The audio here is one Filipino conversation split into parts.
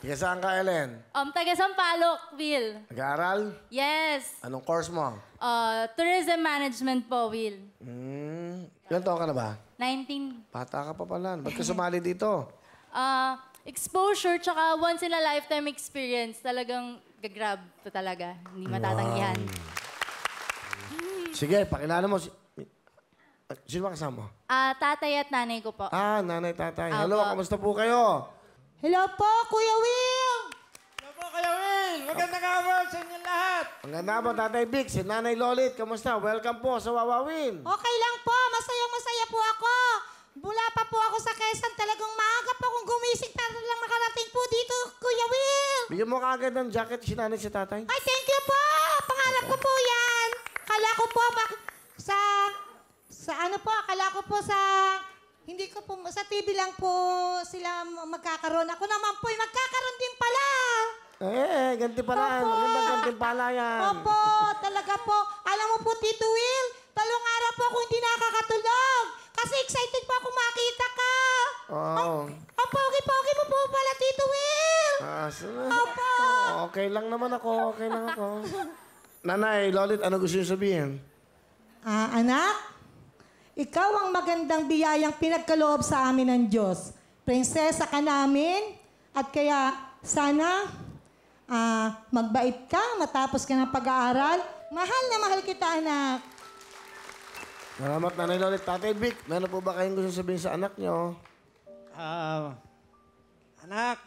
Tiga saan ka, Ellen? Taga Sampaloc, Will. Nag-aaral? Yes. Anong course mo? Tourism management po, Will. Ilan taon ka na ba? 19. Bata ka pa pala. Ba't ka sumali dito? Exposure tsaka once in a lifetime experience. Talagang gagrab to talaga. Hindi matatanggihan. Sige, pakilala mo. Sino ba kasama mo? Tatay at nanay ko po. Nanay, tatay. Hello, kamusta po kayo? Hello po, Kuya Will! Hello po, Kuya Will! Magandang araw sa inyong lahat! Maganda po, Tatay Vic. Si Nanay Lolit, kamusta? Welcome po sa Wawawin. Okay lang po, masayang-masaya po ako. Mula pa po ako sa Quezon, talagang maaga po akong gumising para lang makarating po dito, Kuya Will! Bigyan mo kaagad ng jacket si Nanay si Tatay. Ay, thank you po! Pangarap ko po yan! Akala ko po, akala ko po hindi ko po, sa TV lang po sila magkakaroon. Ako naman po, magkakaroon din pala. Ganti pala. Magandang ganti pala yan. Opo, talaga po. Alam mo po, Tito Will, 3 araw po ako hindi nakakatulog. Kasi excited po ako makita ka. Oo. Ang pogi-pogi mo po pala, Tito Will. Opo. Okay lang naman ako. Okay lang ako. Nanay, Lolit, ano gusto niyo sabihin? Anak, ikaw ang magandang biyayang pinagkaloob sa amin ng Diyos. Prinsesa ka namin at kaya sana magbait ka, matapos ka ng pag-aaral. Mahal na mahal kita, anak. Salamat, Nanay Lolit. Tatay Vic, meron po ba kayong gusto sabihin sa anak niyo? Anak,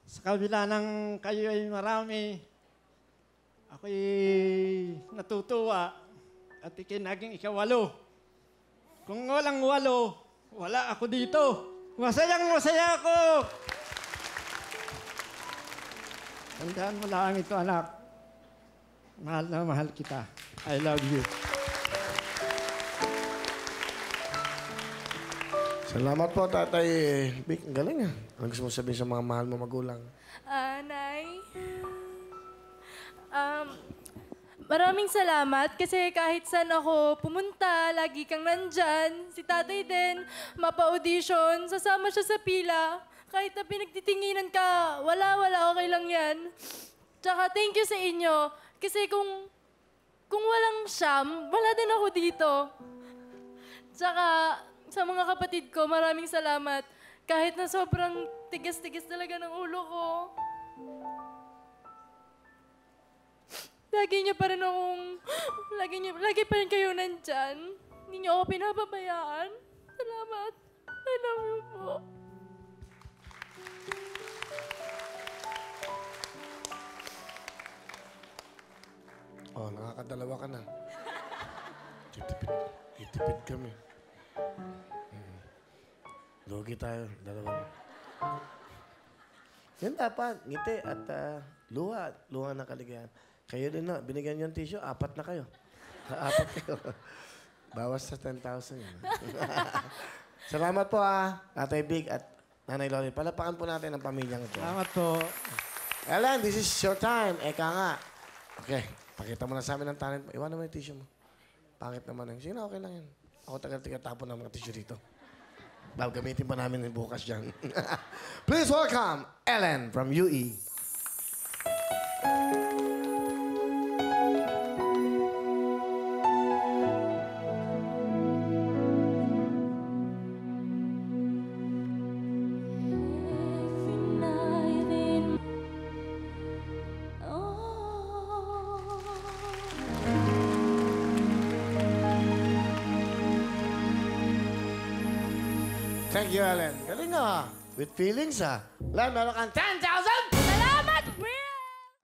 sa kabila ng kayo ay marami, ako'y natutuwa at ikinaging ikawalo. Kung walang walo, wala ako dito. Masayang-masaya ako! Tandaan mo lang ito, anak. Mahal na mahal kita. I love you. Salamat po, Tatay Vic. Ang galing ah. Ano gusto mo sabihin sa mga mahal mo magulang? Nay. Maraming salamat kasi kahit saan ako pumunta, lagi kang nandyan. Si tatay din, mapa-audition, sasama siya sa pila. Kahit na pinagtitinginan ka, wala, okay lang yan. Tsaka thank you sa inyo. Kasi kung walang siyam, wala din ako dito. Tsaka sa mga kapatid ko, maraming salamat. Kahit na sobrang tigas-tigas talaga ng ulo ko. Lagi pa rin kayo nandyan. Hindi niyo ako pinababayaan. Salamat. I love you po. Nakakadalawa ka na. Itipid kami. Logi tayo, dalawa. Yan dapat, ngiti at luha. Luha na kaligayahan. Kayo din na, binigyan niyo ng tissue, 4 na kayo. 4 kayo. Bawas sa 10,000 yun. Salamat po Tatay Vic at Nanay Lolit. Palapakan po natin ang pamilyang ito. Salamat po. Ellen, this is your time. Eka nga. Okay, pakita mo na sa amin ang talent mo. Iwanan mo yung tissue mo. Pangit naman yun. Sige na, okay lang yan. Ako tagal-tapon ng mga tissue dito. Gamitin pa namin yung bukas dyan. Please welcome Ellen from UE. Thank you, Ellen. Galing With feelings Len, meron kang 10,000!